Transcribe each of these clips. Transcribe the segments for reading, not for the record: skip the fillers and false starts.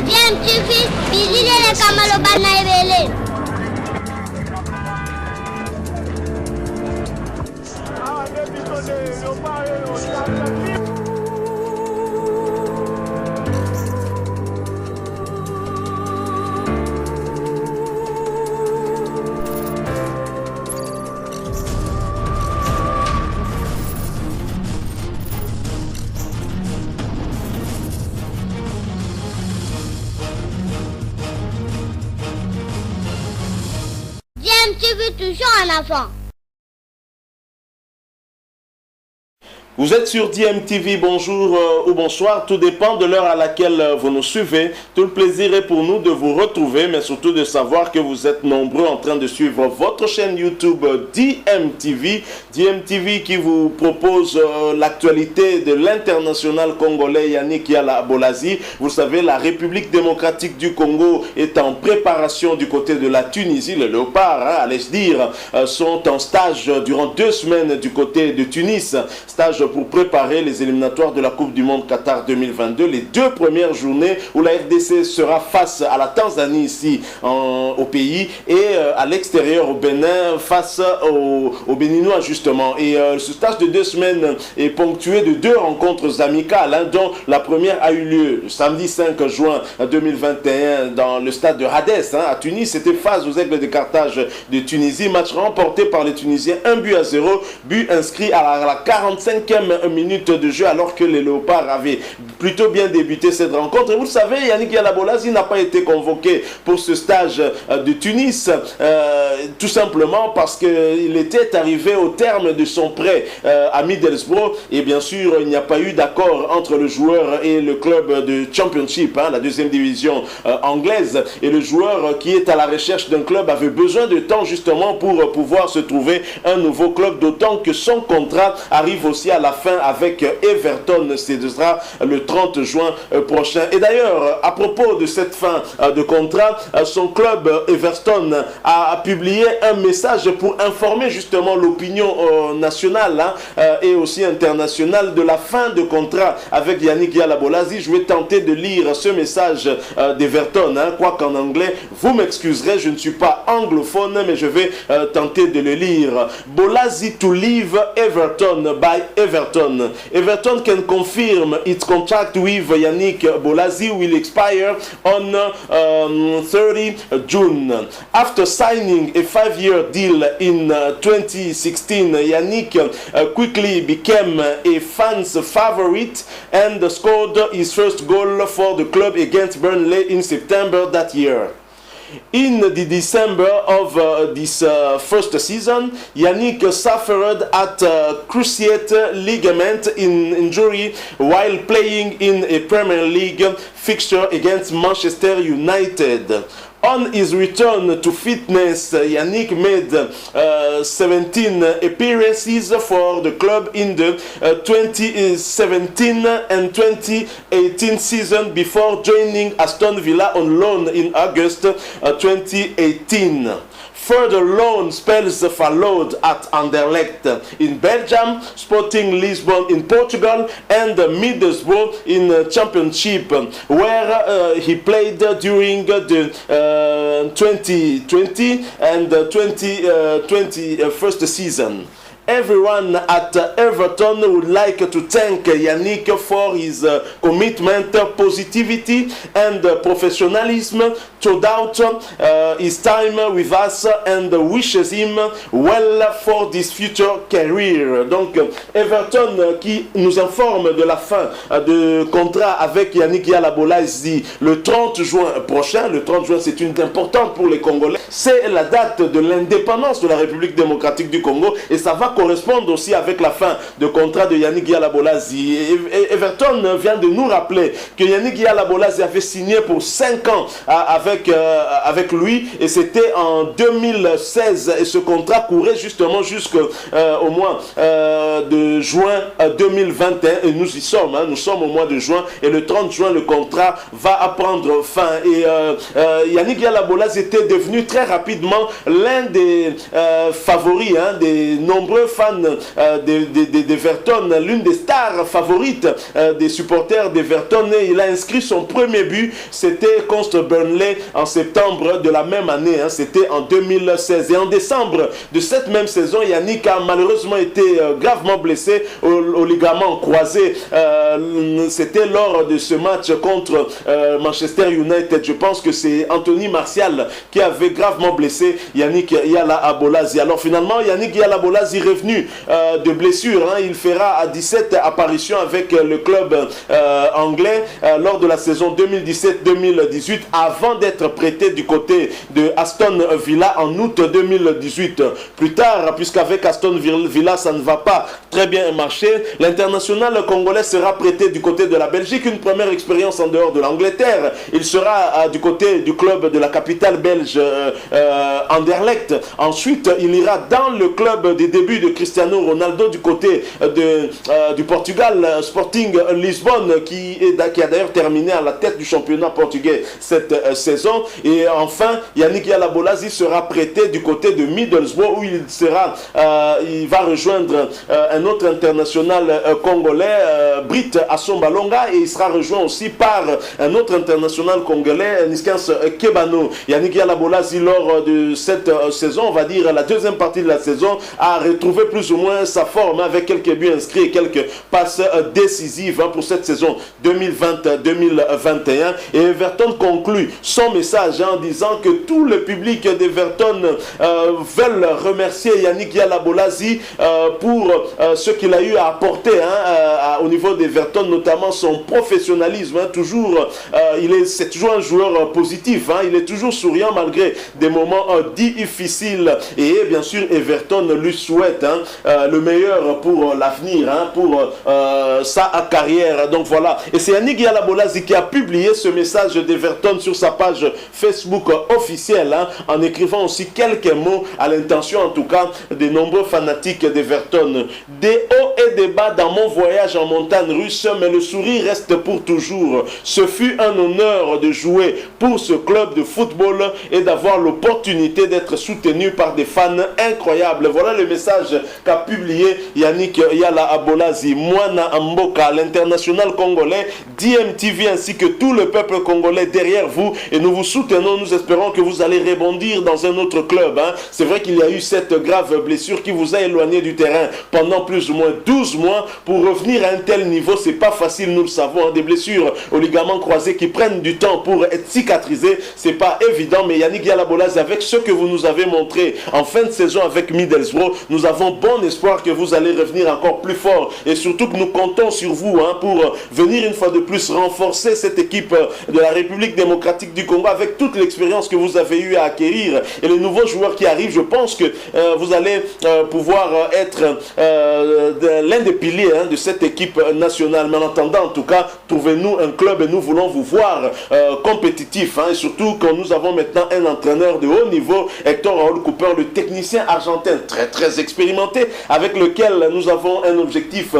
DMTV, Bilile Kamalo Banaibele. DMTV toujours en avant. Vous êtes sur DMTV, bonjour ou bonsoir, tout dépend de l'heure à laquelle vous nous suivez. Tout le plaisir est pour nous de vous retrouver, mais surtout de savoir que vous êtes nombreux en train de suivre votre chaîne YouTube DMTV. DMTV qui vous propose l'actualité de l'international congolais Yannick Yala Bolazi. Vous savez, la République démocratique du Congo est en préparation du côté de la Tunisie. Les Léopards, allais-je dire, sont en stage durant 2 semaines du côté de Tunis. Stage pour préparer les éliminatoires de la Coupe du Monde Qatar 2022. Les 2 premières journées où la RDC sera face à la Tanzanie ici au pays et à l'extérieur au Bénin face aux Béninois justement. Et ce stage de 2 semaines est ponctué de 2 rencontres amicales dont la première a eu lieu le samedi 5 juin 2021 dans le stade de Hadès à Tunis. C'était face aux Aigles de Carthage de Tunisie. Match remporté par les Tunisiens 1-0, but inscrit à la 45e minute de jeu alors que les Léopards avaient plutôt bien débuté cette rencontre. Et vous le savez, Yannick Yala Bolazi n'a pas été convoqué pour ce stage de Tunis tout simplement parce qu'il était arrivé au terme de son prêt à Middlesbrough et bien sûr il n'y a pas eu d'accord entre le joueur et le club de Championship, la 2e division anglaise, et le joueur qui est à la recherche d'un club avait besoin de temps justement pour pouvoir se trouver un nouveau club, d'autant que son contrat arrive aussi à la fin avec Everton. Ce sera le 30 juin prochain. Et d'ailleurs, à propos de cette fin de contrat, son club Everton a publié un message pour informer justement l'opinion nationale et aussi internationale de la fin de contrat avec Yannick Yala Bolazi. Je vais tenter de lire ce message d'Everton, quoiqu'en anglais, vous m'excuserez, je ne suis pas anglophone, mais je vais tenter de le lire. Bolazi to leave Everton by Everton. Everton can confirm its contract with Yannick Bolazi will expire on 30 June. After signing a 5-year deal in 2016, Yannick quickly became a fan's favorite and scored his first goal for the club against Burnley in September that year. In the December of this first season, Yannick suffered at cruciate ligament injury while playing in a Premier League fixture against Manchester United. On his return to fitness, Yannick made 17 appearances for the club in the 2017 and 2018 season before joining Aston Villa on loan in August 2018. Further loan spells followed at Anderlecht in Belgium, Sporting Lisbon in Portugal, and Middlesbrough in Championship, where he played during the 2020 and 2021 season. Everyone at Everton would like to thank Yannick for his commitment, positivity, and professionalism throughout his time with us and wishes him well for this future career. Donc, Everton qui nous informe de la fin de contrat avec Yannick Yala Bolazi le 30 juin prochain. Le 30 juin, c'est une date importante pour les Congolais. C'est la date de l'indépendance de la République démocratique du Congo et ça va correspondre aussi avec la fin de contrat de Yannick Yala Bolazi. Everton vient de nous rappeler que Yannick Yala Bolazi avait signé pour 5 ans avec lui et c'était en 2016 et ce contrat courait justement jusqu'au mois de juin 2021 et nous y sommes, nous sommes au mois de juin et le 30 juin le contrat va prendre fin et Yannick Yala Bolazi était devenu très rapidement l'un des favoris, des nombreux fans d'Everton, l'une des stars favorites des supporters d'Everton. Il a inscrit son premier but, c'était contre Burnley en septembre de la même année, hein, c'était en 2016. Et en décembre de cette même saison, Yannick a malheureusement été gravement blessé au ligament croisé. C'était lors de ce match contre Manchester United. Je pense que c'est Anthony Martial qui avait gravement blessé Yannick Yala Abolazi. Alors finalement, Yannick Yala Abolazi est revenu de blessure. Hein. Il fera à 17 apparitions avec le club anglais lors de la saison 2017-2018 avant d'être prêté du côté de Aston Villa en août 2018. Plus tard, puisqu'avec Aston Villa, ça ne va pas très bien marcher, l'international congolais sera prêté du côté de la Belgique. Une première expérience en dehors de l'Angleterre. Il sera du côté du club de la capitale belge Anderlecht. Ensuite, il ira dans le club des débuts de Cristiano Ronaldo du côté du Portugal, Sporting Lisbonne, qui a d'ailleurs terminé à la tête du championnat portugais cette saison. Et enfin, Yannick Yala Abolazi sera prêté du côté de Middlesbrough où il va rejoindre un autre international congolais, Britt Assombalonga, et il sera rejoint aussi par un autre international congolais, Niskans Kebano. Yannick Yala Abolazi, lors de cette saison, on va dire la deuxième partie de la saison, a retrouvé plus ou moins sa forme avec quelques buts inscrits et quelques passes décisives pour cette saison 2020-2021. Et Everton conclut son message en disant que tout le public d'Everton veulent remercier Yannick Yala Abolazi pour ce qu'il a eu à apporter au niveau d'Everton, notamment son professionnalisme. C'est toujours un joueur positif. Il est toujours souriant malgré des moments difficiles. Et bien sûr, Everton lui souhaite le meilleur pour l'avenir, pour sa carrière. Donc voilà. Et c'est Yannick Yala Abolazi qui a publié ce message d'Everton sur sa page Facebook officielle, en écrivant aussi quelques mots à l'intention, en tout cas, des nombreux fanatiques d'Everton. Des hauts et des bas dans mon voyage en montagne russe, mais le sourire reste pour toujours. Ce fut un honneur de jouer pour ce club de football et d'avoir l'opportunité d'être soutenu par des fans incroyables. Voilà le message qu'a publié Yannick Yala Abolazi. Mwana Mboka, l'international congolais, DMTV ainsi que tout le peuple congolais derrière vous, et nous vous soutenons. Nous espérons que vous allez rebondir dans un autre club. C'est vrai qu'il y a eu cette grave blessure qui vous a éloigné du terrain pendant plus ou moins 12 mois. Pour revenir à un tel niveau, c'est pas facile, nous le savons. Des blessures au ligament croisé qui prennent du temps pour être cicatrisées, c'est pas évident. Mais Yannick Yala Abolazi, avec ce que vous nous avez montré en fin de saison avec Middlesbrough, nous avons bon espoir que vous allez revenir encore plus fort, et surtout que nous comptons sur vous pour venir une fois de plus renforcer cette équipe de la République démocratique du Congo avec toute l'expérience que vous avez eu à acquérir et les nouveaux joueurs qui arrivent. Je pense que vous allez pouvoir être l'un des piliers de cette équipe nationale. Mais en attendant, en tout cas, trouvez-nous un club et nous voulons vous voir compétitif, et surtout quand nous avons maintenant un entraîneur de haut niveau, Hector Raoul Cooper, le technicien argentin très expérimenté, avec lequel nous avons un objectif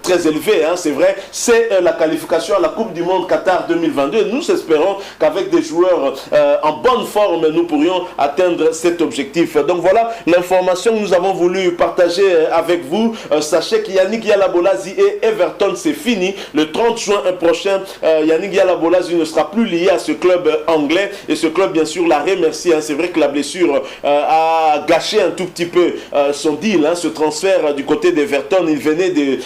très élevé, c'est vrai, c'est la qualification à la Coupe du Monde Qatar 2022. Nous espérons qu'avec des joueurs en bonne forme, nous pourrions atteindre cet objectif. Donc voilà l'information que nous avons voulu partager avec vous. Sachez que Yannick Yala Abolazi et Everton, c'est fini. Le 30 juin prochain, Yannick Yala Abolazi ne sera plus lié à ce club anglais, et ce club bien sûr l'a remercié. C'est vrai que la blessure a gâché un tout petit peu son deal, ce transfert du côté d'Everton. Il venait de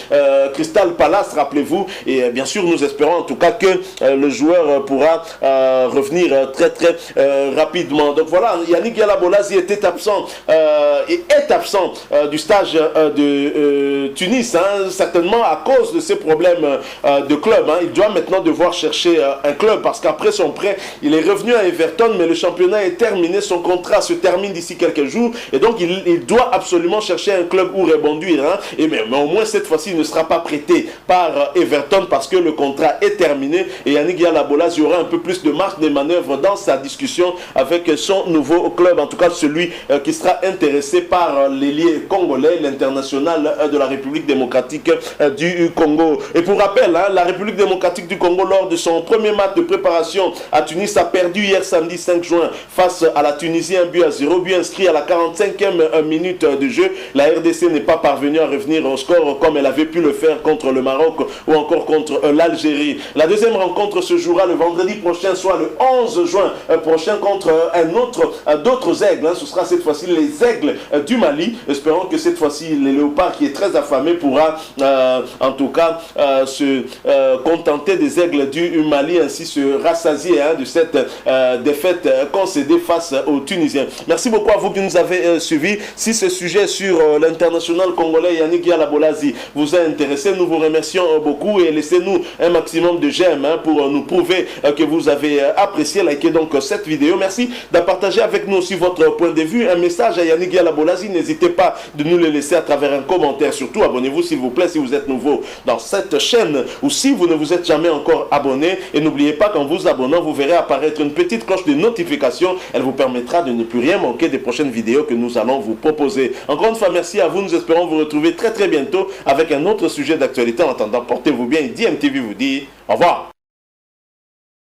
Crystal Palace, rappelez-vous, et bien sûr nous espérons en tout cas que le joueur pourra revenir très rapidement. Donc voilà, Yannick Yala Abolazi était absent et est absent du stage de Tunis, certainement à cause de ses problèmes de club. Il doit maintenant devoir chercher un club, parce qu'après son prêt, il est revenu à Everton, mais le championnat est terminé, son contrat se termine d'ici quelques jours, et donc il doit absolument chercher un club où rebondir. Mais au moins cette fois-ci, il ne sera pas prêté par Everton parce que le contrat est terminé, et Yannick Yala Abolazi aura un peu plus de marge de manœuvre dans sa discussion avec son nouveau club, en tout cas celui qui sera intéressé par l'ailier congolais, l'international de la République démocratique du Congo. Et pour rappel, la République démocratique du Congo, lors de son premier match de préparation à Tunis, a perdu hier samedi 5 juin face à la Tunisie 1-0, but inscrit à la 45e minute minutes de jeu, la RDC n'est pas parvenue à revenir au score comme elle avait pu le faire contre le Maroc ou encore contre l'Algérie. La deuxième rencontre se jouera le vendredi prochain, soit le 11 juin prochain, contre d'autres aigles. Ce sera cette fois-ci les aigles du Mali. Espérons que cette fois-ci, les léopards qui est très affamé pourra en tout cas se contenter des aigles du Mali, ainsi se rassasier de cette défaite concédée face aux Tunisiens. Merci beaucoup à vous qui nous avez suivis. Si ce sujet sur l'international congolais Yannick Yala Bolazi vous a intéressé, nous vous remercions beaucoup et laissez-nous un maximum de j'aime pour nous prouver que vous avez apprécié. Likez donc cette vidéo. Merci de partager avec nous aussi votre point de vue. Un message à Yannick Yala Bolazi, n'hésitez pas de nous le laisser à travers un commentaire. Surtout, abonnez-vous s'il vous plaît si vous êtes nouveau dans cette chaîne ou si vous ne vous êtes jamais encore abonné. Et n'oubliez pas qu'en vous abonnant, vous verrez apparaître une petite cloche de notification. Elle vous permettra de ne plus rien manquer des prochaines vidéos que nous allons vous proposer. Encore une fois, merci à vous. Nous espérons vous retrouver très bientôt avec un autre sujet d'actualité. En attendant, portez-vous bien et DMTV vous dit au revoir.